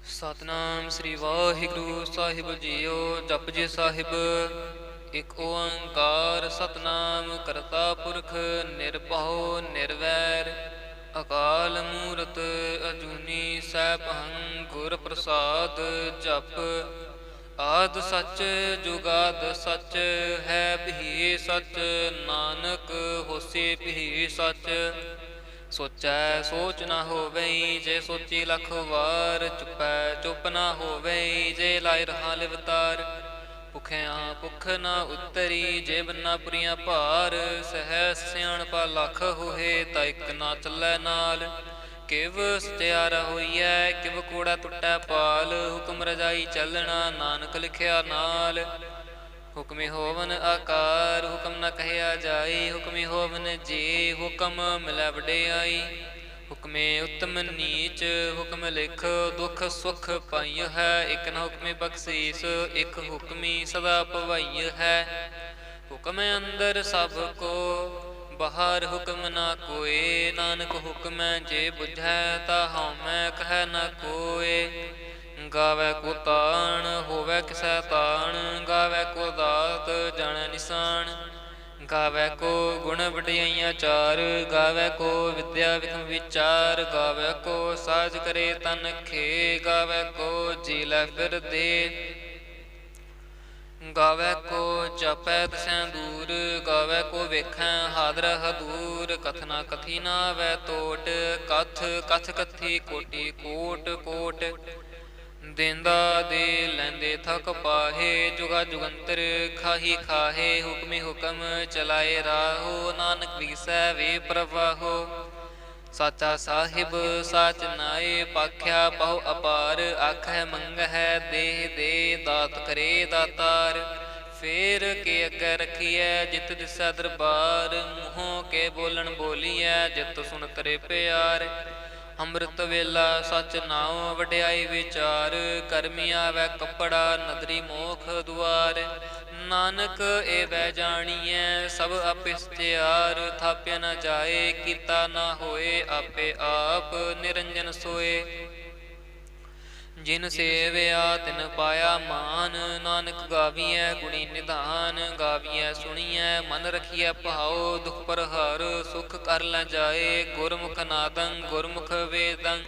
ਸਤਨਾਮ ਸ੍ਰੀ ਵਾਹਿਗੁਰੂ ਸਾਹਿਬ JIO. Japji Sahib. ਇਕ ਓੰਕਾਰ ਸਤਨਾਮ ਕਰਤਾ ਪੁਰਖ ਨਿਰਭਉ ਨਿਰਵੈਰ ਅਕਾਲ ਮੂਰਤ ਅਜੂਨੀ ਸੈਭੰ ਗੁਰ ਪ੍ਰਸਾਦ ਜਪ। ਆਦ ਸੱਚ ਜੁਗਾਦ ਸੱਚ ਹੈ ਭੀ ਸੱਚ ਨਾਨਕ ਹੋਸੀ ਭੀ ਸੱਚ। ਸੋਚੈ ਸੋਚ ਨਾ ਹੋਵਈ ਜੇ ਸੋਚੀ ਲੱਖ ਵਾਰ। ਚੁੱਪੈ ਚੁੱਪ ਨਾ ਹੋਵਈ ਜੇ ਲਾਇ ਰਹਾ ਲਿਵਤਾਰ। ਭੁਖਿਆ ਭੁਖ ਨਾ ਉਤਰੀ ਜੇ ਬੰਨਾ ਪੁਰੀਆਂ ਭਾਰ। ਸਹਿ ਸਿਆਣਪਾ ਲੱਖ ਹੋਏ ਤਾਂ ਇੱਕ ਨਾ ਚੱਲੈ ਨਾਲ। ਕਿਵ ਸਚਿਆਰਾ ਹੋਈਐ ਕਿਵ ਕੂੜਾ ਟੁੱਟੈ ਪਾਲ। ਹੁਕਮ ਰਜਾਈ ਚੱਲਣਾ ਨਾਨਕ ਲਿਖਿਆ ਨਾਲ। ਹੁਕਮੇ ਹੋਵਨ ਆਕਾਰ ਹੁਕਮ ਨ ਕਹਿਆ ਜਾਈ। ਹੁਕਮੇ ਹੋਵਨ ਜੀ ਹੁਕਮ ਮਿਲੈ ਵਡਿਆਈ। ਹੁਕਮੇ ਉਤਮ ਨੀਚ ਹੁਕਮ ਲਿਖ ਦੁਖ ਸੁਖ ਪਾਈ ਹੈ। ਇਕ ਨ ਹੁਕਮੇ ਬਖਸ਼ੀਸ ਇਕ ਹੁਕਮੀ ਸਦਾ ਭਵਾਈ ਹੈ। ਹੁਕਮ ਅੰਦਰ ਸਭ ਕੋ ਬਾਹਰ ਹੁਕਮ ਨਾ ਕੋਏ। ਨਾਨਕ ਹੁਕਮੈ ਜੇ ਬੁਝੈ ਤਾ ਹਉਮੈ ਕਹਿ ਨ ਕੋਏ। ਗਾਵੈ ਕੋ ਤਾਣ ਹੋਵੈ ਕਿਸੈ ਤਾਣ। ਗਾਵੈ ਕੋ ਦਾਤ ਜਾਣੈ ਨਿਸ਼ਾਨ। ਗਾਵੈ ਕੋ ਗੁਣ ਵਡਿਆਈਆਂ ਚਾਰ। ਗਾਵੈ ਕੋ ਵਿਦਿਆ ਵਿਖਮ ਵਿਚਾਰ। ਗਾਵੈ ਕੋ ਸਾਜ ਕਰੇ ਤਨ ਖੇ। ਗਾਵੈ ਕੋ ਜੀ ਲੈ ਫਿਰ ਦੇ। ਗਾਵੈ ਕੋ ਜਪੈ ਤਸੈਂ ਦੂਰ। ਗਾਵੈ ਕੋ ਵੇਖੈ ਹਾਦਰ ਹਦੂਰ। ਕਥਨਾ ਕਥੀ ਨਾ ਵੈ ਤੋਟ। ਕਥ ਕਥ ਕਥੀ ਕੋਟੀ ਕੋਟ ਕੋਟ। ਦੇਂਦਾ ਦੇ ਲੈਂਦੇ ਥਕ ਪਾਹੇ। ਜੁਗਾ ਜੁਗੰਤਰ ਖਾਹੀ ਖਾਹੇ। ਹੁਕਮੇ ਹੁਕਮ ਚਲਾਏ ਰਾਹੋ। ਨਾਨਕ ਵਿਗਸੈ ਵੇ ਪ੍ਰਵਾਹੋ। ਸਾਚਾ ਸਾਹਿਬ ਸਾਚ ਨਾਏ ਪਾਖਿਆ ਬਹੁ ਅਪਾਰ। ਆਖੈ ਮੰਗਹਿ ਦੇਹ ਦੇ ਦਾਤ ਕਰੇ ਦਾਤਾਰ। ਫੇਰ ਕੇ ਅੱਗੇ ਰਖੀਐ ਜਿਤ ਦਿਸੈ ਦਰਬਾਰ। ਮੂੰਹੋਂ ਕੇ ਬੋਲਣ ਬੋਲੀਐ ਜਿਤ ਸੁਣ ਤਰੇ ਪਿਆਰ। ਅੰਮ੍ਰਿਤ ਵੇਲਾ ਸਚ ਨਾਉ ਵਡਿਆਈ ਵਿਚਾਰ। ਕਰਮੀ ਆਵੈ ਕੱਪੜਾ ਨਦਰੀ ਮੋਖ ਦੁਆਰ। ਨਾਨਕ ਏ ਬੈ ਜਾਣੀਐ ਸਭ ਆਪੇ ਸਚਿਆਰ। ਥਾਪਿਆ ਨਾ ਜਾਏ ਕੀਤਾ ਨਾ ਹੋਏ ਆਪੇ ਆਪ ਨਿਰੰਜਨ ਸੋਏ। ਜਿਨ ਸੇਵਿਆ ਤਿਨ ਪਾਇਆ ਮਾਨ। ਨਾਨਕ ਗਾਵੀਐ ਗੁਣੀ ਨਿਧਾਨ। ਗਾਵੀਐ ਸੁਣੀਐ ਮਨ ਰਖੀਐ ਭਾਉ। ਦੁਖ ਪਰ ਹਰ ਸੁਖ ਕਰ ਲੈ ਜਾਏ। ਗੁਰਮੁਖ ਨਾਦੰ ਗੁਰਮੁਖ ਵੇਦੰ।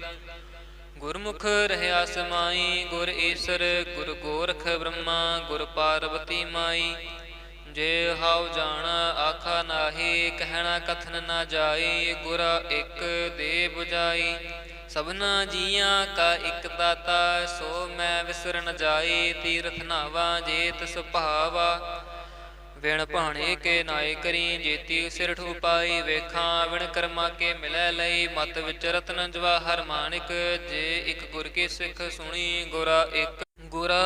ਗੁਰਮੁਖ ਰਹਿਆ ਸਮਾਈ। ਗੁਰ ਈਸਰ ਗੁਰ ਗੋਰਖ ਬ੍ਰਹਮਾ। ਗੁਰ ਪਾਰਬਤੀ ਮਾਈ। ਜੇ ਹਾਉ ਜਾਣਾ ਆਖਾ ਨਾਹੀ। ਕਹਿਣਾ ਕਥਨ ਨਾ ਜਾਈ। ਗੁਰਾ ਇੱਕ ਦੇ ਬੁਝਾਈ। ਸਭਨਾ ਜੀਆਂ ਕਾ ਇੱਕ ਦਾਤਾ ਸੋ ਮੈਂ ਵਿਸਰ ਨ ਜਾਈ। ਤੀਰਥ ਨਾਵਾ ਜੇ ਤਿਸ ਭਾਵਾ। ਵਿਣ ਭਾਣੇ ਕੇ ਨਾਏ ਕਰੀ ਜੇਤੀ ਸਿਰਠ ਉਪਾਈ। ਵੇਖਾਂ ਵਿਣ ਕਰਮਾ ਕੇ ਮਿਲੈ ਲਈ। ਮਤ ਵਿੱਚ ਰਤਨ ਜਵਾਹਰ ਮਾਣਿਕ। ਜੇ ਇੱਕ ਗੁਰ ਕੀ ਸਿੱਖ ਸੁਣੀ। ਗੁਰਾ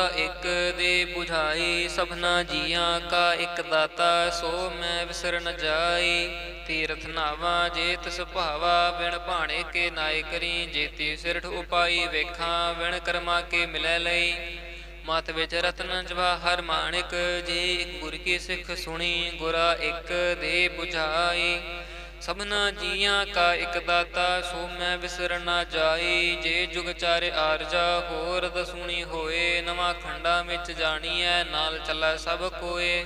ਇੱਕ ਦੇ ਬੁਝਾਈ। ਸਭਨਾ ਜੀਆਂ ਕਾ ਇੱਕ ਦਾਤਾ ਸੋ ਮੈਂ ਵਿਸਰ ਨ ਜਾਈ। ਤੀਰਥ ਨਾਵਾ ਜੇ ਤਿਸ ਭਾਵਾ। ਵਿਣ ਭਾਣੇ ਕੇ ਨਾਏ ਕਰੀ ਜੇਤੀ ਸਿਰਠ ਉਪਾਈ। ਵੇਖਾਂ ਵਿਣ ਕਰਮਾ ਕੇ ਮਿਲੈ ਲਈ। ਮਤ ਵਿੱਚ ਰਤਨ ਜਵਾਹਰ ਮਾਣਿਕ। ਜੇ ਇੱਕ ਗੁਰ ਕੀ ਸਿੱਖ ਸੁਣੀ। ਗੁਰਾ ਇੱਕ ਦੇ ਬੁਝਾਈ। ਸਭਨਾ ਜੀਆਂ ਕਾ ਇੱਕ ਦਾਤਾ ਸੋ ਮੈਂ ਵਿਸਰ ਨਾ ਜਾਈ। ਜੇ ਜੁਗ ਚਾਰੇ ਆਰਜਾ ਹੋਰ ਦਸੂਣੀ ਹੋਏ। ਨਵਾਂ ਖੰਡਾ ਵਿੱਚ ਜਾਣੀਐ ਨਾਲ ਚੱਲੈ ਸਭ ਕੋਏ।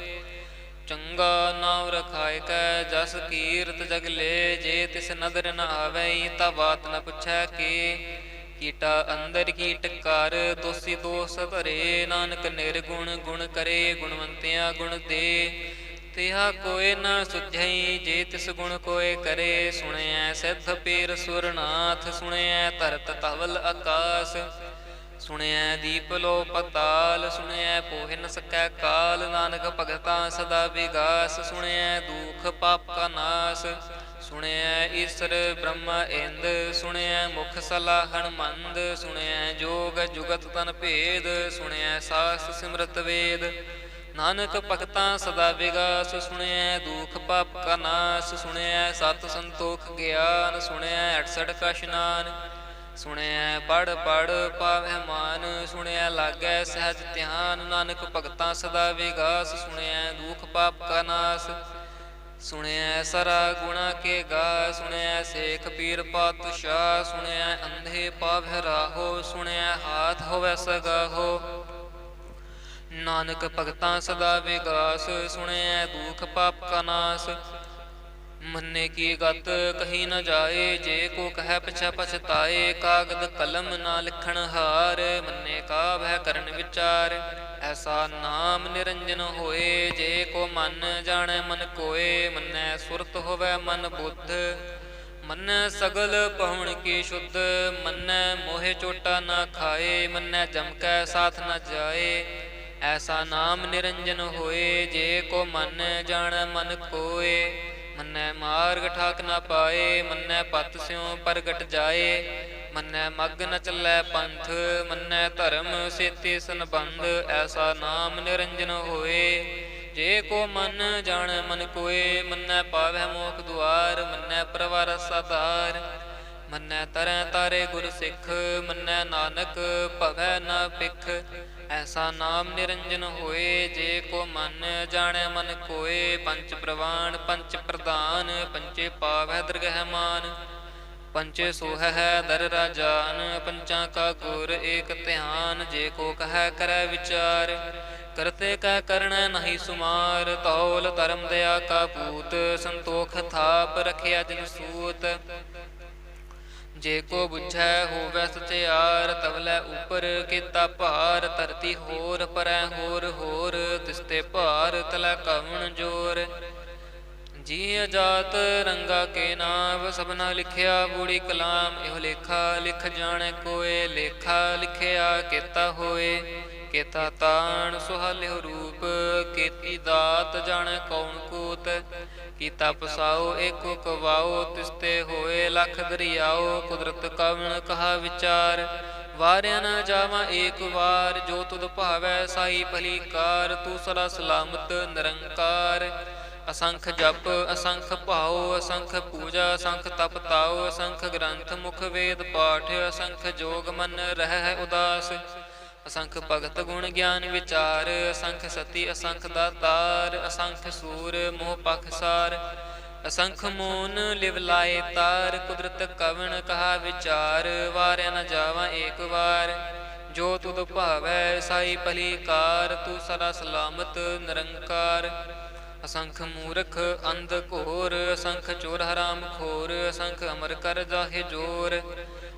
ਚੰਗਾ ਨਾਮ ਰਖਾਇ ਕੈ ਜਸ ਕੀਰਤ ਜਗ ਲੈ। ਜੇ ਤਿਸ ਨਦਰ ਨ ਆਵੈ ਤਾ ਬਾਤ ਨ ਪੁੱਛੈ ਕੇ। ਕੀਟਾ ਅੰਦਰ ਕੀਟ ਕਰ ਦੋਸੀ ਦੋਸ ਧਰੇ। ਨਾਨਕ ਨਿਰਗੁਣ ਗੁਣ ਕਰੇ ਗੁਣਵੰਤਿਆ ਗੁਣ ਦੇ। ਤਿਹਾ ਕੋਇ ਨ ਸੁਝਈ ਜੇ ਤਿਸ ਗੁਣ ਕੋਇ ਕਰੇ। ਸੁਣਿਐ ਸਿੱਧ ਪੀਰ ਸੁਰਨਾਥ। ਸੁਣਿਐ ਧਰਤ ਧਵਲ ਆਕਾਸ। ਸੁਣਿਐ ਦੀਪ ਲੋ ਪਤਾਲ। ਸੁਣਿਐ ਪੋਹਿ ਨ ਸਕੈ ਕਾਲ। ਨਾਨਕ ਭਗਤਾਂ ਸਦਾ ਵਿਗਾਸ। ਸੁਣਿਐ ਦੁਖ ਪਾਪ ਕਾ ਨਾਸ। ਸੁਣਿਐ ਈਸਰ ਬ੍ਰਹਮਾ ਇੰਦ। ਸੁਣਿਐ ਮੁਖ ਸਲਾਹਣ ਮੰਦ। ਸੁਣਿਐ ਜੋਗ ਜੁਗਤ ਤਨ ਭੇਦ। ਸੁਣਿਐ ਸਾਸ ਸਿਮਰਤ ਵੇਦ। ਨਾਨਕ ਭਗਤਾਂ ਸਦਾ ਵਿਗਾਸ। ਸੁਣਿਐ ਦੁਖ ਪਾਪ ਕਾ ਨਾਸ। ਸੁਣਿਐ ਸਤ ਸੰਤੋਖ ਗਿਆਨ। ਸੁਣਿਐ 68 ਕਾ ਇਸ਼ਨਾਨ। ਸੁਣਿਐ ਪੜ ਪੜ ਪਾਵਹਿ ਮਾਨ। ਸੁਣਿਐ ਲਾਗੈ ਸਹਿਜ ਧਿਆਨ। ਨਾਨਕ ਭਗਤਾਂ ਸਦਾ ਵਿਗਾਸ। ਸੁਣਿਐ ਦੁਖ ਪਾਪ ਕਾ ਨਾਸ। ਸੁਣਿਐ ਸਰਾ ਗੁਣਾ ਕੇ ਗਾ, ਸੁਣਿਐ ਸੇਖ ਪੀਰ ਪਾਤਸ਼ਾਹ, ਸੁਣਿਐ ਅੰਧੇ ਪਾਵਹਿ ਰਾਹੋ, ਸੁਣਿਐ ਹਾਥ ਹੋਵੈ ਸਗਾਹੋ। ਨਾਨਕ ਭਗਤਾਂ ਸਦਾ ਵਿਗਾਸ, ਸੁਣਿਐ ਦੁਖ ਪਾਪ ਕਾ ਨਾਸ। ਮੰਨੇ ਕੀ ਗਤ ਕਹੀ ਨ ਜਾਏ, ਜੇ ਕੋ ਕਹਿ ਪਿਛੈ ਪਛਤਾਏ। ਕਾਗਦ ਕਲਮ ਨਾ ਲਿਖਣ ਹਾਰ, ਮੰਨੇ ਕਾ ਭੈ ਕਰਨ ਵਿਚਾਰ। ਐਸਾ ਨਾਮ ਨਿਰੰਜਨ ਹੋਏ, ਜੇ ਕੋ ਮਨ ਜਾਣੈ ਮਨ ਕੋਏ। ਮੰਨੈ ਸੁਰਤ ਹੋਵੈ ਮਨ ਬੁੱਧ, ਮੰਨੈ ਸਗਲ ਪਹੁਣ ਕੀ ਸ਼ੁੱਧ। ਮੰਨੈ ਮੋਹਿ ਚੋਟਾ ਨਾ ਖਾਏ, ਮੰਨੈ ਜਮ ਕੈ ਸਾਥ ਨ ਜਾਏ। ਐਸਾ ਨਾਮ ਨਿਰੰਜਨ ਹੋਏ, ਜੇ ਕੋ ਮਨ ਜਾਣੈ ਮਨ ਕੋਏ। ਮੰਨੈ ਮਾਰਗ ਠਾਕ ਨਾ ਪਾਏ, ਮੰਨੈ ਪਤ ਸਿਉ ਪ੍ਰਗਟ ਜਾਏ। ਮੰਨੈ ਮਗ੍ਗ ਨ ਚੱਲੈ ਪੰਥ, ਮੰਨੈ ਧਰਮ ਸੇਤੀ ਸੰਬੰਧ। ਐਸਾ ਨਾਮ ਨਿਰੰਜਨ ਹੋਏ, ਜੇ ਕੋ ਮਨ ਜਾਣੈ ਮਨ ਕੋਏ। ਮੰਨੈ ਪਾਵਹਿ ਮੋਖ ਦੁਆਰ, ਮੰਨੈ ਪ੍ਰਵਾਰਸ ਆਧਾਰ। ਮੰਨੈ ਤਰੈ ਤਾਰੇ ਗੁਰ ਸਿੱਖ, ਮੰਨੈ ਨਾਨਕ ਭਵੈ ਨ ਭਿਖ। ਐਸਾ ਨਾਮ ਨਿਰੰਜਨ ਹੋਏ, ਜੇ ਕੋ ਮਨ ਜਾਣੈ ਮਨ ਕੋਏ। ਪੰਚ ਪ੍ਰਵਾਨ ਪੰਚ ਪ੍ਰਧਾਨ, ਪੰਚੇ ਪਾਵਹਿ ਦਰਗਹਿ ਮਾਨ। ਪੰਚੇ ਸੋਹੈ ਦਰ ਰਾਜਾਨ, ਪੰਚਾਂ ਕਾ ਗੁਰ ਏਕ ਧਿਆਨ। ਜੇ ਕੋ ਕਹੈ ਕਰੈ ਵਿਚਾਰ, ਕਰਤੇ ਕੈ ਕਰਣੈ ਨਹੀਂ ਸੁਮਾਰ। ਤੌਲ ਧਰਮ ਦਇਆ ਕਾ ਪੂਤ, ਸੰਤੋਖ ਥਾਪ ਰਖਿਆ ਜਿਨ ਸੂਤ। ਜੇ ਕੋ ਬੁਝੈ ਹੋਵੈ ਸਚਿਆਰ, ਤਵਲੇ ਉਪਰ ਕੀਤਾ ਭਾਰ। ਧਰਤੀ ਹੋਰ ਪਰੈ ਹੋਰ ਹੋਰ, ਤਿਸਤੇ ਭਾਰ ਤਲੈ ਕਵਣ ਜੋਰ। ਜੀ ਅਜਾਤ ਰੰਗਾ ਕੇ ਨਾਮ, ਸਭਨਾ ਲਿਖਿਆ ਬੂੜੀ ਕਲਾਮ। ਇਹੋ ਲੇਖਾ ਲਿਖ ਜਾਣੈ ਕੋਏ, ਲੇਖਾ ਲਿਖਿਆ ਕੇਤਾ ਹੋਏ। ਕੇਤਾ ਤਾਣ ਸੁਹਾਲਿਓ ਰੂਪ, ਕੀਤੀ ਦਾਤ ਜਾਣੈ ਕੌਣ ਕੂਤ। ਕੀਤਾ ਪਸਾਓ ਏਕੋ ਕਵਾਓ, ਤਿਸਤੇ ਹੋਏ ਲੱਖ ਦਰਿਆਓ। ਕੁਦਰਤ ਕਵਣ ਕਹਾ ਵਿਚਾਰ, ਵਾਰਿਆ ਨ ਜਾਵਾਂ ਏਕ ਵਾਰ। ਜੋ ਤੁਧ ਭਾਵੈ ਸਾਈ ਭਲੀ ਕਾਰ, ਤੂੰ ਸਦਾ ਸਲਾਮਤ ਨਿਰੰਕਾਰ। ਅਸੰਖ ਜਪ ਅਸੰਖ ਭਾਉ, ਅਸੰਖ ਪੂਜਾ ਅਸੰਖ ਤਪ ਤਾਉ। ਅਸੰਖ ਗ੍ਰੰਥ ਮੁਖ ਵੇਦ ਪਾਠ, ਅਸੰਖ ਜੋਗ ਮਨ ਰਹਿ ਉਦਾਸ। ਅਸੰਖ ਭਗਤ ਗੁਣ ਗਿਆਨ ਵਿਚਾਰ, ਅਸੰਖ ਸਤੀ ਅਸੰਖ ਦਾਤਾਰ। ਅਸੰਖ ਸੂਰ ਮੋਹ ਪਖਸਾਰ, ਅਸੰਖ ਮੋਨ ਲਿਵ ਲਾਏ ਤਾਰ। ਕੁਦਰਤ ਕਵਣ ਕਹਾ ਵਿਚਾਰ, ਵਾਰਿਆ ਨ ਜਾਵਾਂ ਏਕ ਵਾਰ। ਜੋ ਤੁਧ ਭਾਵੈ ਸਾਈ ਭਲੀ ਕਾਰ, ਤੂੰ ਸਦਾ ਸਲਾਮਤ ਨਿਰੰਕਾਰ। ਅਸੰਖ ਮੂਰਖ ਅੰਧ ਘੋਰ, ਅਸੰਖ ਚੋਰ ਹਰਾਮ ਖੋਰ। ਅਸੰਖ ਅਮਰ ਕਰ ਜਾਹੇ ਜੋਰ,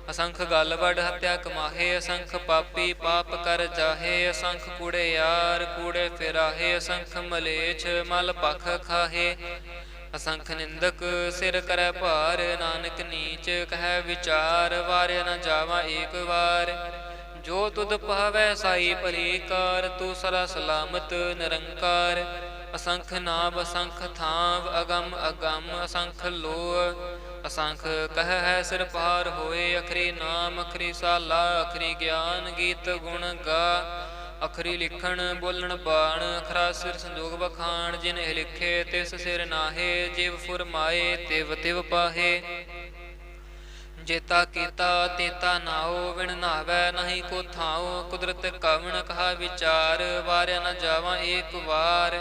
ਅਸੰਖ ਗਲ ਵਡ ਹੱਤਿਆ ਕਮਾਹੇ। ਅਸੰਖ ਪਾਪੀ ਪਾਪ ਕਰ ਜਾਹੇ, ਅਸੰਖ ਕੂੜਿਆਰ ਕੂੜੇ ਫਿਰਾਹੇ। ਅਸੰਖ ਮਲੇਛ ਮਲ ਪਖ ਖਾਹੇ, ਅਸੰਖ ਨਿੰਦਕ ਸਿਰ ਕਰੈ ਭਾਰ। ਨਾਨਕ ਨੀਚ ਕਹਿ ਵਿਚਾਰ, ਵਾਰਿਆ ਨ ਜਾਵਾਂ ਏਕ ਵਾਰ। ਜੋ ਤੁਧ ਭਾਵੈ ਸਾਈ ਭਲੀ ਕਾਰ, ਤੂੰ ਸਦਾ ਸਲਾਮਤ ਨਿਰੰਕਾਰ। ਅਸੰਖ ਨਾਭ ਅਸੰਖ ਥਾਵ, ਅਗਮ ਅਗਮ ਅਸੰਖ ਲੋਅ। ਅਸੰਖ ਕਹਿ ਹੈ ਸਿਰ ਪਾਰ ਹੋਏ, ਅਖਰੀ ਨਾਮ ਅਖਰੀ ਸਾਲਾ। ਅਖਰੀ ਗਿਆਨ ਗੀਤ ਗੁਣ ਗਾ, ਅਖਰੀ ਲਿਖਣ ਬੋਲਣ ਬਾਣ। ਅਖਰਾ ਸਿਰ ਸੰਜੋਗ ਬਖਾਣ, ਜਿਨ ਇਹ ਲਿਖੇ ਤਿਸ ਸਿਰ ਨਾਹੇ। ਜਿਵ ਫੁਰਮਾਏ ਤਿਵ ਤਿਵ ਪਾਹੇ, ਜੇਤਾ ਕੀਤਾ ਤੇਤਾ ਨਾਉ। ਵਿਣ ਨਾਵੈ ਨਹੀਂ ਕੋ ਥਾਉ, ਕੁਦਰਤ ਕਵਣ ਕਹਾ ਵਿਚਾਰ। ਵਾਰਿਆ ਨ ਜਾਵਾਂ ਏਕ ਵਾਰ।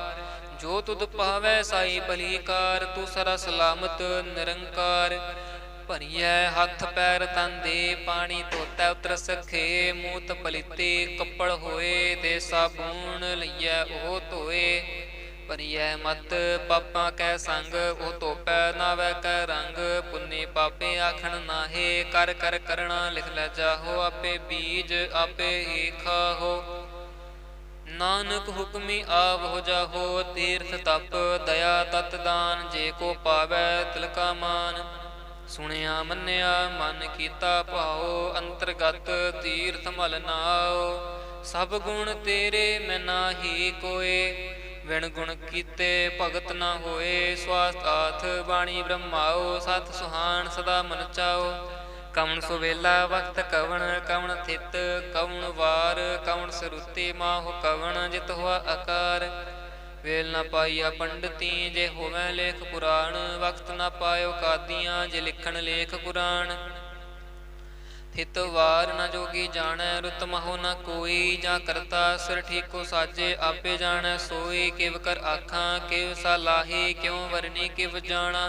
ਜੋ ਤੁਧ ਭਾਵੈ ਸਾਈ ਭਲੀ ਕਾਰ, ਤੂੰ ਸਦਾ ਸਲਾਮਤ ਨਿਰੰਕਾਰ। ਭਰੀਐ ਹੱਥ ਪੈਰ ਤਨ ਦੇ, ਪਾਣੀ ਧੋਤੈ ਉਤਰ ਸਖੇ। ਮੂਤ ਪਲੀਤੇ ਕੱਪੜ ਹੋਏ, ਤੇ ਸਾਬੂਨ ਲਈਐ ਉਹ ਧੋਏ। ਭਰੀਐ ਮਤ ਪਾਪਾਂ ਕੈ ਸੰਗ, ਉਹ ਧੋਪੈ ਨਾਵੈ ਕੈ ਰੰਗ। ਪੁੰਨੇ ਪਾਪੇ ਆਖਣ ਨਾਹੇ, ਕਰ ਕਰ ਕਰਣਾ ਲਿਖ ਲੈ ਜਾਹੋ। ਆਪੇ ਬੀਜ ਆਪੇ ਹੀ ਖਾਹੋ, ਨਾਨਕ ਹੁਕਮੀ ਆਵ ਹੋ ਜਾਹੋ। ਤੀਰਥ ਤਪ ਦਇਆ ਤਤ ਦਾਨ, ਜੇ ਕੋ ਪਾਵੈ ਤਿਲਕਾ ਮਾਨ। ਸੁਣਿਆ ਮੰਨਿਆ ਮਨ ਕੀਤਾ ਭਾਉ, ਅੰਤਰਗਤ ਤੀਰਥ ਮਲ ਨਾਉ। ਸਭ ਗੁਣ ਤੇਰੇ ਮੈਂ ਨਾਹੀ ਕੋਏ, ਵਿਣ ਗੁਣ ਕੀਤੇ ਭਗਤ ਨਾ ਹੋਏ। ਸਵਾਸਥ ਬਾਣੀ ਬ੍ਰਹਮਾਉ, ਸਤ ਸੁਹਾਣ ਸਦਾ ਮਨ ਚਾਉ। ਕਵਣ ਸੁਵੇਲਾ ਵਕਤ ਕਵਣ, ਕਵਣ ਥਿਤ ਕਵਣ ਵਾਰ। ਕਵਣ ਸਰੂਤੀ ਮਾਹੁ ਕਵਣ, ਜਿਤ ਹੋਆ ਆਕਾਰ। ਵੇਲ ਨਾ ਪਾਈਆ ਪੰਡਤੀ, ਜੇ ਹੋਵੈ ਲੇਖ ਪੁਰਾਣ। ਵਕਤ ਨਾ ਪਾਇਓ ਕਾਦੀਆਂ, ਜੇ ਲਿਖਣ ਲੇਖ ਕੁਰਾਨ। हित वार न जोगी जानै, रुत महो न कोई। जा करता सिर ठीको साजे, आपे जानै सोई। किव कर आखां किव सालाही, क्यों वरनी किव जाना।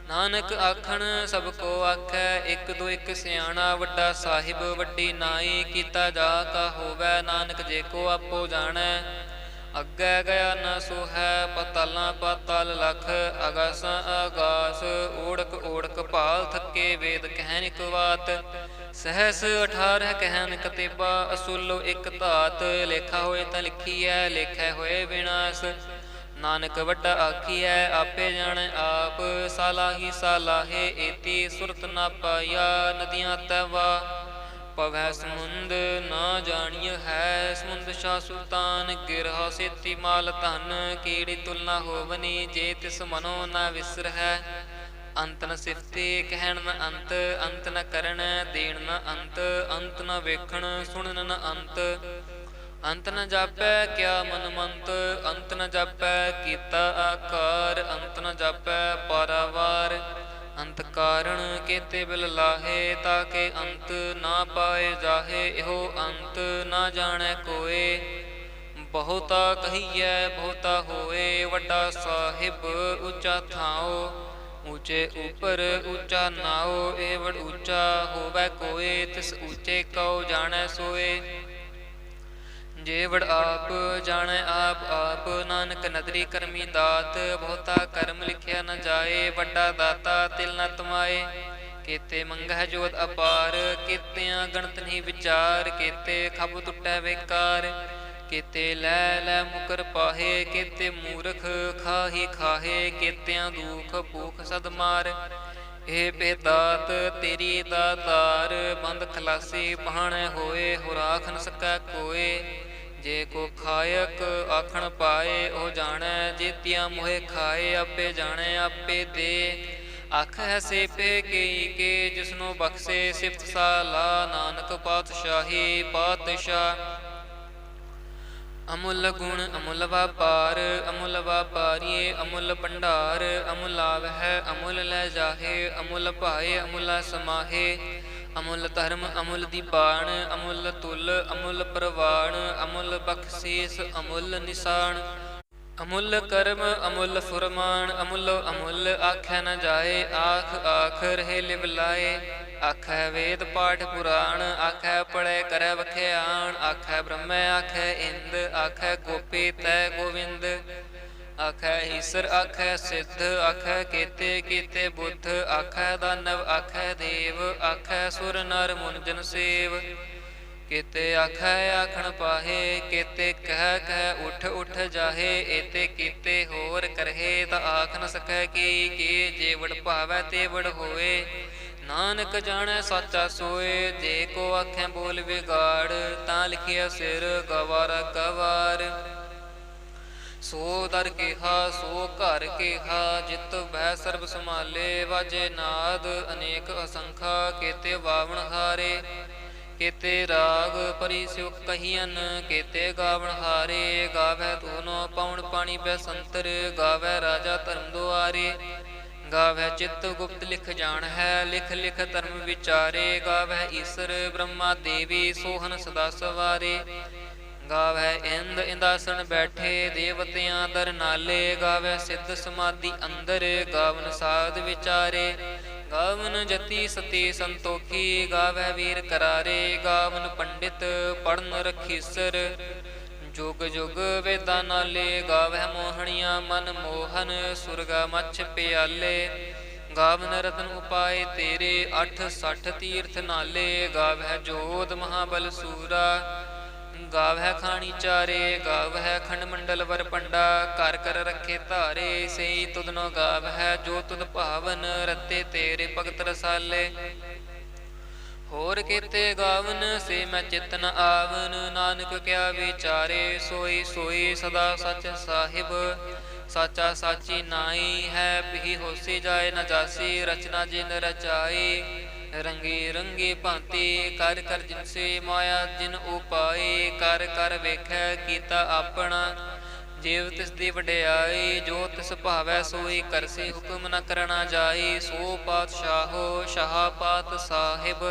नानक आखन सब को आखै, इक दो इक सियाणा। वड्डा साहिब वड्डी नाई, कीता जा का होवै। नानक जे को आपो जाणै, ਅੱਗੇ ਗਿਆ ਨਾ ਸੋ ਹੈ। ਪਤਾਲਾਂ ਪਾਤਾਲ ਲਖ, ਆਗਾਸਾਂ ਆਗਾਸ। ਓੜਕ ਓੜਕ ਭਾਲ ਥੱਕੇ, ਵੇਦ ਕਹਿਨ ਇਕ ਬਾਤ। ਸਹਸ 18 ਕਹਿਨ ਕਤੇਬਾ, ਅਸੂਲੋ ਇਕ ਧਾਤ। ਲੇਖਾ ਹੋਏ ਤਾਂ ਲਿਖੀਐ, ਲੇਖੈ ਹੋਏ ਵਿਨਾਸ਼। ਨਾਨਕ ਵੱਡਾ ਆਖੀਐ, ਆਪੇ ਜਾਣੈ ਆਪ। ਸਾਲਾਹੀ ਸਾਲਾਹੇ, ਏਤੀ ਸੁਰਤ ਨਾ ਪਾਇਆ। ਨਦੀਆਂ ਤੈਵਾ ਪਵੈ ਸਮੁੰਦ, ਨਾ ਜਾਣੀਏ ਹੈ। ਸਮੁੰਦ ਸ਼ਾਹ ਸੁਲਤਾਨ, ਗਿਰਹਾ ਸੇਤੀ ਮਾਲ ਧਨ। ਕੀੜੀ ਤੁਲਨਾ ਹੋਵਨੀ, ਜੇ ਤਿਸ ਮਨੋ ਨਾ ਵਿਸਰਹਿ। ਅੰਤ ਨ ਸਿਫਤੇ ਕਹਿਣ ਨ ਅੰਤ, ਅੰਤ ਨ ਕਰਨ ਦੇਣ ਨ ਅੰਤ। ਅੰਤ ਨ ਵੇਖਣ ਸੁਣਨ ਨ ਅੰਤ, ਅੰਤ ਨ ਜਾਪੈ ਕਿਆ ਮਨ ਮੰਤ। ਅੰਤ ਨ ਜਾਪੈ ਕੀਤਾ ਆਕਾਰ, ਅੰਤ ਨ ਜਾਪੈ ਪਾਰਾਵਾਰ। ਅੰਤ ਕਾਰਣ ਕੇਤੇ ਬਿਲ ਲਾਹੇ, ਤਾਕੇ ਅੰਤ ਨਾ ਪਾਏ ਜਾਹੇ। ਇਹੋ ਅੰਤ ਨਾ ਜਾਣੈ ਕੋਏ, ਬਹੁਤਾ ਕਹੀਐ ਬਹੁਤਾ ਹੋਏ। ਵੱਡਾ ਸਾਹਿਬ ਉੱਚਾ ਥਾਓ, ਊਚੇ ਉਪਰ ਉੱਚਾ ਨਾਓ। ਇਹ ਵਡ ਉੱਚਾ ਹੋਵੈ ਕੋਏ, ਤਿਸ ਊਚੇ ਕਉ ਜਾਣੈ ਸੋਏ। ਜੇ ਵਡ ਆਪ ਜਾਣੈ ਆਪ ਆਪ, ਨਾਨਕ ਨਦਰੀ ਕਰਮੀ ਦਾਤ। ਬਹੁਤਾ ਕਰਮ ਲਿਖਿਆ ਨ ਜਾਏ, ਵੱਡਾ ਦਾਤਾ ਤਿਲ ਨ ਤਮਾਏ। ਕੇਤੇ ਮੰਗਹਿ ਜੋਤ ਅਪਾਰ, ਕੇਤਿਆਂ ਗਣਤ ਨਹੀਂ ਵਿਚਾਰ। ਕੇਤੇ ਖਬ ਟੁੱਟੈ ਵੇਕਾਰ, ਕੇਤੇ ਲੈ ਲੈ ਮੁਕਰ ਪਾਹੇ। ਕੇਤੇ ਮੂਰਖ ਖਾਹੀ ਖਾਹੇ, ਕੇਤਿਆਂ ਦੁਖ ਭੂਖ ਸਦ ਮਾਰ। ਇਹ ਬੇਦਾਤ ਤੇਰੀ ਦਾਤਾਰ, ਬੰਦ ਖਲਾਸੀ ਪਹਾਣੈ ਹੋਏ। ਹੋ ਰਾਖ ਨ ਸਕੈ ਕੋਏ, ਜੇ ਕੋ ਖਾਇਕ ਆਖਣ ਪਾਏ। ਉਹ ਜਾਣੈ ਜੇਤੀਆਂ ਮੋਹਿ ਖਾਏ, ਆਪੇ ਜਾਣੈ ਆਪੇ ਦੇ। ਅੱਖ ਹੈ ਸੇਪੇ ਕਈ ਕੇ, ਜਿਸਨੂੰ ਬਖਸ਼ੇ ਸਿਫਤ ਸਾਲਾ। ਨਾਨਕ ਪਾਤਸ਼ਾਹੀ ਪਾਤਸ਼ਾਹ, ਅਮੁੱਲ ਗੁਣ ਅਮੁੱਲ ਵਾਪਾਰ। ਅਮੁੱਲ ਵਾਪਾਰੀਏ ਅਮੁੱਲ ਭੰਡਾਰ, ਅਮੁੱਲ ਆਵਹਿ ਅਮੁੱਲ ਲੈ ਜਾਹੇ। ਅਮੁੱਲ ਭਾਏ ਅਮੁੱਲਾ ਸਮਾਹੇ। ਅਮੁੱਲ ਧਰਮ ਅਮੁੱਲ ਦੀਪਾਨ, ਅਮੁੱਲ ਤੁਲ ਅਮੁੱਲ ਪ੍ਰਵਾਨ। ਅਮੁੱਲ ਬਖਸ਼ੀਸ ਅਮੁੱਲ ਨਿਸ਼ਾਨ, ਅਮੁੱਲ ਕਰਮ ਅਮੁੱਲ ਫੁਰਮਾਨ। ਅਮੁੱਲੋ ਅਮੁੱਲ ਆਖਿਆ ਨ ਜਾਏ, ਆਖ ਆਖ ਰਹੇ ਲਿਵ ਲਾਏ। ਆਖੈ ਵੇਦ ਪਾਠ ਪੁਰਾਣ, ਆਖੈ ਪੜ੍ਹੈ ਕਰੈ ਵਖਿਆਣ। ਆਖੈ ਬ੍ਰਹਮੈ ਆਖੈ ਇੰਦ, ਆਖੈ ਗੋਪੀ ਤੈ ਗੋਵਿੰਦ। ਆਖੈ ਈਸਰ ਆਖੈ ਸਿੱਧ, ਆਖੈ ਕੇਤੇ ਕੀਤੇ ਬੁੱਧ। ਆਖੈ ਦਾਨਵ ਆਖੈ ਦੇਵ, ਆਖੈ ਸੁਰ ਨਰ ਮੁਨ ਜਨ ਸੇਵ। ਕੇਤੇ ਆਖੈ ਆਖਣ ਪਾਹੇ, ਕੇਤੇ ਕਹਿ ਕਹਿ ਉਠ ਉਠ ਜਾਹੇ। ਏਤੇ ਕੀਤੇ ਹੋਰ ਕਰਹੇ, ਤਾਂ ਆਖ ਨ ਸਕੈ ਕੀ। ਜੇ ਵਡ ਭਾਵੈ ਤੇ ਵਡ ਹੋਏ, ਨਾਨਕ ਜਾਣੈ ਸਾਚਾ ਸੋਏ। ਜੇ ਕੋ ਆਖੈ ਬੋਲ ਵਿਗਾੜ, ਤਾਂ ਲਿਖਿਆ ਸਿਰ ਗਵਾਰਾ ਗਵਾਰ। ਸੋ ਦਰ ਕੇਹਾ ਸੋ ਘਰ ਕੇਹਾ, ਜਿਤ ਬਹਿ ਸਰਬ ਸੰਭਾਲੇ। ਵਾਜੇ ਨਾਦ ਅਨੇਕ ਅਸੰਖਾ, ਕੇਤੇ ਬਾਵਣ ਹਾਰੇ। ਕੇਤੇ ਰਾਗ ਪਰੀ ਸਿਉ ਕਹੀਅਨ, ਕੇਤੇ ਗਾਵਣ ਹਾਰੇ। ਗਾਵੈ ਧੂਨੋ ਪਉਣ ਪਾਣੀ ਬੈਸੰਤਰ, ਗਾਵੈ ਰਾਜਾ ਧਰਮ ਦੁਆਰੇ। ਗਾਵੈ ਚਿੱਤ ਗੁਪਤ ਲਿਖ ਜਾਣ ਹੈ, ਲਿਖ ਲਿਖ ਧਰਮ ਵਿਚਾਰੇ। ਗਾਵੈ ਈਸਰ ਬ੍ਰਹਮਾ ਦੇਵੀ, ਸੋਹਨ ਸਦਾ ਸਵਾਰੇ। ਗਾਵੈ ਇੰਦ ਇੰਦਾਸਣ ਬੈਠੇ, ਦੇਵਤਿਆਂ ਦਰ ਨਾਲੇ। ਗਾਵੈ ਸਿੱਧ ਸਮਾਧੀ ਅੰਦਰ, ਗਾਵਨ ਸਾਧ ਵਿਚਾਰੇ। ਗਾਵਨ ਜਤੀ ਸਤੀ ਸੰਤੋਖੀ, ਗਾਵੈ ਵੀਰ ਕਰਾਰੇ। ਗਾਵਨ ਪੰਡਿਤ ਪੜਨ ਰਖੀਸਰ, ਜੁਗ ਜੁਗ ਵੇਦਾਂ ਨਾਲੇ। ਗਾਵੈ ਮੋਹਣੀਆਂ ਮਨ ਮੋਹਨ, ਸੁਰਗਾ ਮੱਛ ਪਿਆਲੇ। ਗਾਵਨ ਰਤਨ ਉਪਾਏ ਤੇਰੇ, 68 ਤੀਰਥ ਨਾਲੇ। ਗਾਵੈ ਜੋਧ ਮਹਾਬਲ ਸੂਰਾ, ਗਾਵੈ ਖਾਣੀ ਚਾਰੇ। ਗਾਵੈ ਖੰਡ ਮੰਡਲ ਵਰ ਪੰਡਾ, ਘਰ ਕਰ ਰੱਖੇ ਧਾਰੇ। ਸਈ ਤੁਧਨੋ ਗਾਵੈ ਜੋ ਤੁਧ ਭਾਵਨ, ਰਤੇ ਤੇਰੇ ਭਗਤ ਰਸਾਲੇ। ਹੋਰ ਕੀਤੇ ਗਾਵਨ ਸੇ ਮੈਂ ਚਿਤ ਨ ਆਵਨ, ਨਾਨਕ ਕਿਆ ਵਿਚਾਰੇ। ਸੋਈ ਸੋਈ ਸਦਾ ਸਚ ਸਾਹਿਬ, ਸਾਚਾ ਸਾਚੀ ਨਾਈ ਹੈ। ਵੀ ਹੋਸੀ ਜਾਏ ਨ ਜਾਸੀ, ਰਚਨਾ ਜਿਨ ਰਚਾਈ। ਰੰਗੀ ਰੰਗੀ ਭਾਂਤੀ ਕਰ ਕਰ ਜਿਨਸੇ, ਮਾਇਆ ਜਿਨ ਉਪਾਈ। ਕਰ ਕਰ ਵੇਖੈ ਕੀਤਾ ਆਪਣਾ, ਜੀਵ ਤਿਸ ਦੀ ਵਡਿਆਈ। ਜੋ ਤਿਸ ਭਾਵੈ ਸੋਈ ਕਰਸੀ, ਹੁਕਮ ਨ ਕਰਨਾ ਜਾਈ। ਸੋ ਪਾਤਸ਼ਾਹੋ ਸ਼ਾਹ ਪਾਤ ਸਾਹਿਬ,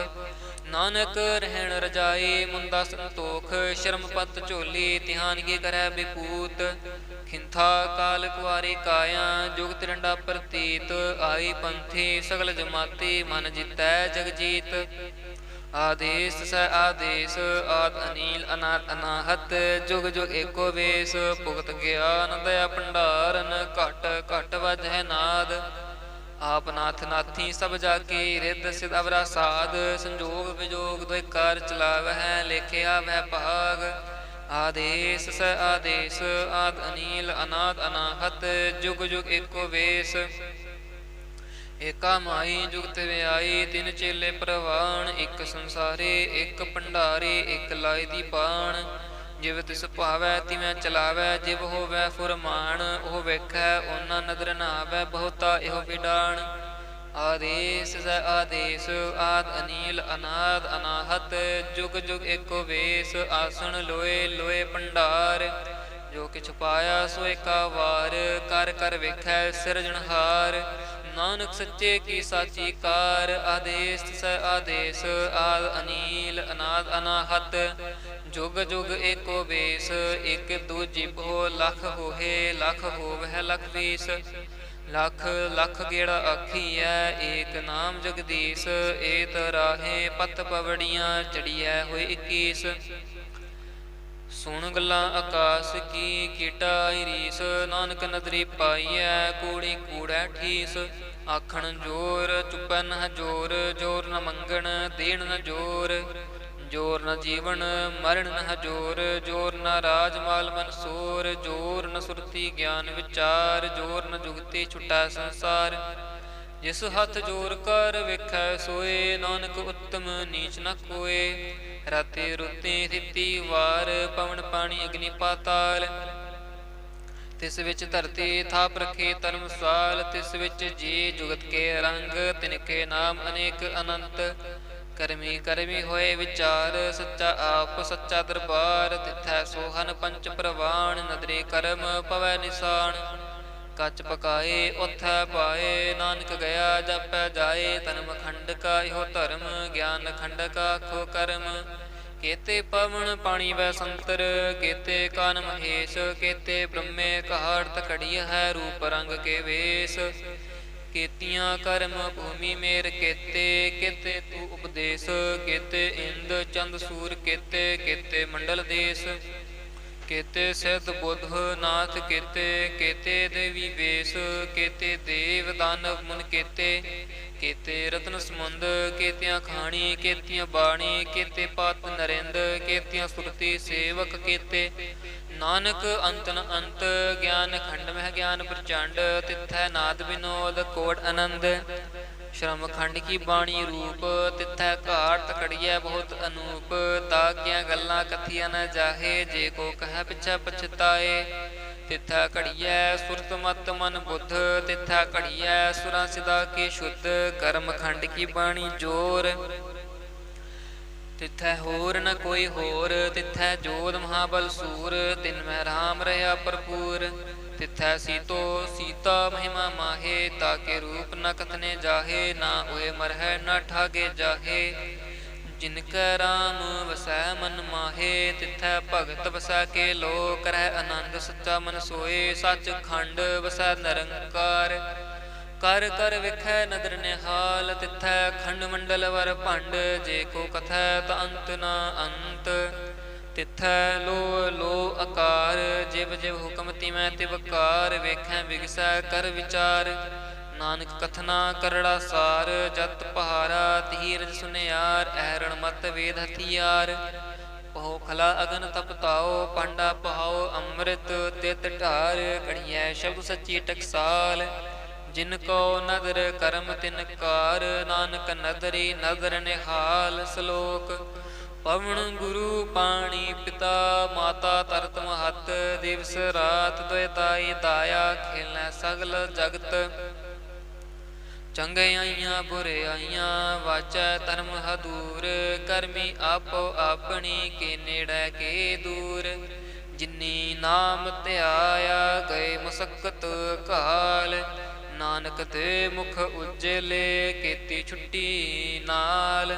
ਨਾਨਕ ਰਹਿਣ ਰਜਾਈ ਮੁੰਦਾ ਸੰਤੋਖ ਸ਼ਰਮ ਪਤ ਝੋਲੀ ਧਿਆਨ ਕੀ ਕਰੈ ਬਿਪੂਤ ਖਿੰਥਾ ਕਾਲ ਕੁਆਰੀ ਕਾਇਆ ਜੁਗਤ ਡੰਡਾ ਪ੍ਰਤੀਤ ਆਈ ਪੰਥੀ ਸਗਲ ਜਮਾਤੀ ਮਨ ਜਿਤੈ ਜਗ ਜੀਤ ਆਦੇਸ ਸੈ ਆਦੇਸ ਆਦ ਅਨੀਲ ਅਨਾਦ ਅਨਾਹਤ ਜੁਗ ਜੁਗ ਏਕੋ ਵੇਸ ਭੁਗਤ ਗਿਆਨ ਦਇਆ ਭੰਡਾਰਨ ਘਟ ਘਟ ਵਜਹਿ ਨਾਦ ਆਪ ਨਾਥ ਨਾਥੀ ਸਭ ਜਾਕੀ ਰਿੱਧ ਸਿਧ ਅਵਰਾ ਸਾਧ ਸੰਜੋਗ ਵਿਜੋਗ ਦੁਇ ਕਾਰ ਚਲਾਵਹਿ ਲੇਖਿਆ ਵਹਿ ਭਾਗ ਆਦੇਸ ਸੈ ਆਦੇਸ ਆਦ ਅਨੀਲ ਅਨਾਦ ਅਨਾਹਤ ਜੁਗ ਜੁਗ ਏਕੋ ਵੇਸ ਏਕਾ ਮਾਈ ਜੁਗਤ ਵਿਆਈ ਤਿੰਨ ਚੇਲੇ ਪ੍ਰਵਾਨ ਇੱਕ ਸੰਸਾਰੇ ਇੱਕ ਭੰਡਾਰੇ ਇੱਕ ਲਾਇ ਦੀ ਬਾਣ ਜਿਵ ਤਿਸ ਭਾਵੈ ਤਿਵੇਂ ਚਲਾਵੈ ਜਿਵ ਹੋਵੈ ਫੁਰਮਾਨ ਉਹ ਵੇਖੈ ਉਹਨਾਂ ਨਦਰ ਨਾਵੈ ਬਹੁਤਾ ਇਹੋ ਵਿਡਾਣ ਆਦੇਸ ਸੈ ਆਦੇਸ ਆਦ ਅਨੀਲ ਅਨਾਦ ਅਨਾਹਤ ਜੁਗ ਜੁਗ ਏਕੋ ਵੇਸ ਆਸਣ ਲੋਏ ਲੋਏ ਭੰਡਾਰ ਜੋ ਕਿਛ ਪਾਇਆ ਸੋ ਏਕਾ ਵਾਰ ਕਰ ਕਰ ਵੇਖੈ ਸਿਰਜਣਹਾਰ ਨਾਨਕ ਸੱਚੇ ਕੀ ਸਾਚੀ ਕਾਰ ਆਦੇਸ ਸੈ ਆਦੇਸ ਆਦ ਅਨੀਲ ਅਨਾਦ ਅਨਾਹਤ ਜੁਗ ਜੁਗ ਏਕੋ ਵੇਸ ਇਕ ਦੂਜੀ ਬੋ ਲਖ ਹੋਏ ਲਖ ਹੋਵਹਿ ਲਖ ਵੀਸ ਲਖ ਲਖ ਗੇੜਾ ਆਖੀਐ ਏਕ ਨਾਮ ਜਗਦੀਸ਼ ਏਤ ਰਾਹੇ ਪਤ ਪਵੜੀਆਂ ਚੜੀਐ ਹੋਏ 21 ਸੁਣ ਗੱਲਾਂ ਆਕਾਸ ਕੀ ਕੀਟਾਈ ਰੀਸ ਨਾਨਕ ਨਦਰੀ ਪਾਈਐ ਕੂੜੀ ਕੂੜੈ ਠੀਸ ਆਖਣ ਜੋਰ ਚੁੱਪੈ ਨ ਜੋਰ ਜੋਰ ਨ ਮੰਗਣ ਦੇਣ ਨ ਜੋਰ ਜੋਰ ਨ ਜੀਵਨ ਮਰਨ ਨ ਜੋਰ ਜੋਰ ਨ ਰਾਜ ਮਾਲ ਮਨਸੂਰ ਜੋਰ ਨ ਸੁਰਤੀ ਗਿਆਨ ਵਿਚਾਰ ਜੋਰ ਨ ਜੁਗਤੀ ਛੁਟਾ ਸੰਸਾਰ ਜਿਸ ਹੱਥ ਜੋਰ ਕਰ ਵੇਖੈ ਸੋਏ ਨਾਨਕ ਉੱਤਮ ਨੀਚ ਨ ਕੋਏ ਰਾਤੇ ਰੁੱਤੇ ਥਿਤੀ ਵਾਰ ਪਵਨ ਪਾਣੀ ਅਗਨੀ ਪਾਤਾਲ ਤਿਸ ਵਿੱਚ ਧਰਤੀ ਥਾਪ ਰਖੇ ਧਰਮਸਾਲ ਤਿਸ ਵਿੱਚ ਜੀ ਜੁਗਤ ਕੇ ਰੰਗ ਤਿਨਕੇ ਨਾਮ ਅਨੇਕ ਅਨੰਤ ਕਰਮੀ ਕਰਮੀ ਹੋਏ ਵਿਚਾਰ ਸੱਚਾ ਆਪ ਸੱਚਾ ਦਰਬਾਰ ਤਿਥੈ ਸੋਹਨ ਪੰਚ ਪ੍ਰਵਾਨ ਨਦਰੇ ਕਰਮ ਪਵੈ ਨਿਸ਼ਾਨ ਕੱਚ ਪਕਾਏ ਉਥੈ ਪਾਏ ਨਾਨਕ ਗਿਆ ਜਪੈ ਜਾਏ ਧਰਮ ਖੰਡ ਕਾ ਇਹੋ ਧਰਮ ਗਿਆਨ ਖੰਡ ਕਾ ਖੋ ਕਰਮ ਕੇਤੇ ਪਵਨ ਪਾਣੀ ਵੈ ਸੰਤਰ ਕੇਤੇ ਕਾਨ ਮਹੇਸ਼ ਕੇਤੇ ਬ੍ਰਹਮੇ ਕਹਾੜਤ ਖੜੀ ਹੈ ਰੂਪ ਰੰਗ ਕੇ ਵੇਸ ਕੇਤੀਆਂ ਕਰਮ ਭੂਮੀ ਮੇਰ ਕੇਤੇ ਕੇਤੇ ਤੂ ਉਪਦੇਸ਼ ਕੇਤੇ ਇੰਦ ਚੰਦ ਸੂਰ ਕੇਤੇ ਕੇਤੇ ਮੰਡਲ ਦੇਸ਼ ਕੇਤੇ ਸਿੱਧ ਬੁੱਧ ਨਾਥ ਕੇਤੇ ਕੇਤੇ ਦੇਵੀ ਵੇਸ ਕੇਤੇ ਦੇਵ ਦਾਨਵ ਮੁਨ ਕੇਤੇ ਕੇਤੇ ਰਤਨ ਸਮੁੰਦ ਕੇਤਿਆਂ ਖਾਣੀ ਕੇਤੀਆਂ ਬਾਣੀ ਕੇਤੇ ਪਤ ਨਰਿੰਦ ਕੇਤੀਆਂ ਸੁਰਤੀ ਸੇਵਕ ਕੇਤੇ ਨਾਨਕ ਅੰਤ ਨ ਅੰਤ ਗਿਆਨ ਖੰਡ ਮਹਿ ਗਿਆਨ ਪ੍ਰਚੰਡ ਤਿਥੈ ਨਾਦ ਵਿਨੋਦ ਕੋਟ ਆਨੰਦ ਸ਼ਰਮ ਖੰਡ ਕੀ ਬਾਣੀ ਰੂਪ ਤਿਥੈ ਘਾਟ ਤਕੜੀਐ ਬਹੁਤ ਅਨੂਪ ਤਾਕੀਆਂ ਗੱਲਾਂ ਕਥੀਆਂ ਨ ਜਾਹੇ ਜੇ ਕੋ ਕਹਿ ਪਿਛੈ ਪਛਤਾਏ ਤਿਥੈ ਘੜੀਐ ਸੁਰਤ ਮਤ ਮਨ ਬੁੱਧ ਤਿਥੈ ਘੜੀਐ ਸੁਰਾਂ ਸਿਦਾ ਕੀ ਸ਼ੁੱਧ ਕਰਮ ਖੰਡ ਕੀ ਬਾਣੀ ਜੋਰ ਤਿਥੈ ਹੋਰ ਨ ਕੋਈ ਹੋਰ ਤਿਥੈ ਜੋਧ ਮਹਾਬਲ ਸੂਰ ਤਿਨ ਮੈਂ ਰਾਮ ਰਹਾ ਭਰਪੂਰ ਤਿਥੈ ਸੀਤੋ ਸੀਤਾ ਮਹਿਮਾ ਮਾਹੇ ਤਾਕੇ ਰੂਪ ਨ ਕਥਨੇ ਜਾਹੇ ਨਾ ਹੋਏ ਮਰਹਿ ਨ ਠਾਗੇ ਜਾਹੇ ਜਿਨ ਕੈ ਰਾਮ ਵਸੈ ਮਨ ਮਾਹੇ ਤਿਥੈ ਭਗਤ ਵਸੈ ਕੇ ਲੋ ਕਰਹਿ ਆਨੰਦ ਸੱਚਾ ਮਨ ਸੋਏ ਸੱਚ ਖੰਡ ਵਸੈ ਨਿਰੰਕਾਰ ਕਰ ਕਰ ਵੇਖੈ ਨਦਰ ਨਿਹਾਲ ਤਿਥੈ ਖੰਡ ਮੰਡਲ ਵਰ ਭੰਡ ਜੇ ਕੋ ਕਥੈ ਤ ਅੰਤ ਨ ਅੰਤ ਤਿਥੈ ਲੋ ਲੋ ਆਕਾਰ ਜਿਵ ਜਿਵ ਹੁਕਮ ਤਿਵੈ ਤਿਵਕਾਰ ਵੇਖੈ ਵਿਗਸੈ ਕਰ ਵਿਚਾਰ ਨਾਨਕ ਕਥਨਾ ਕਰੜਾ ਸਾਰ ਜਤ ਪਹਾਰਾ ਧੀਰਜ ਸੁਨਿਆਰ ਐਰਣ ਮਤ ਵੇਦ ਹਥਿਆਰ ਪਹੁ ਖਲਾ ਅਗਨ ਤਪਤਾਓ ਪਾਂਡਾ ਪਹਾਓ ਅੰਮ੍ਰਿਤ ਤਿਤ ਢਾਰ ਕੜੀਐ ਸ਼ਬਦ ਸੱਚੀ ਟਕਸਾਲ ਜਿਨ ਕੋ ਨਦਰ ਕਰਮ ਤਿਨ ਕਾਰ ਨਾਨਕ ਨਦਰੀ ਨਦਰ ਨਿਹਾਲ ਸ਼ਲੋਕ ਪਵਨ ਗੁਰੂ ਪਾਣੀ ਪਿਤਾ ਮਾਤਾ ਤਰਤ ਮਹਤ ਦਿਵਸ ਰਾਤ ਦੁਇਤਾਈ ਦਾਇਆ ਖੇਲੈ ਸਗਲ ਜਗਤ ਚੰਗੇ ਆਈਆਂ ਬੁਰੇ ਆਈਆਂ ਵਾਚੈ ਧਰਮ ਹਦੂਰ ਕਰਮੀ ਆਪੋ ਆਪਣੀ ਕੇ ਨੇੜੇ ਕੇ ਦੂਰ ਜਿਨੀ ਨਾਮ ਧਿਆਇਆ ਗਏ ਮੁਸਕਤ ਕਾਲ ਨਾਨਕ ਤੇ ਮੁਖ ਉਜਲੇ ਕੀਤੀ ਛੁੱਟੀ ਨਾਲ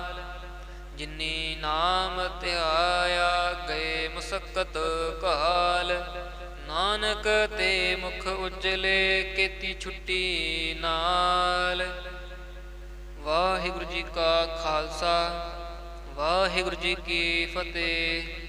ਜਿਨੀ ਨਾਮ ਧਿਆਇਆ ਗਏ ਮੁਸਕਤ ਕਾਲ। ਨਾਨਕ ਤੇ ਮੁਖ ਉਜਲੇ ਕੀਤੀ ਛੁੱਟੀ ਨਾਲ। ਵਾਹਿਗੁਰੂ ਜੀ ਕਾ ਖਾਲਸਾ ਵਾਹਿਗੁਰੂ ਜੀ ਕੀ ਫਤਿਹ।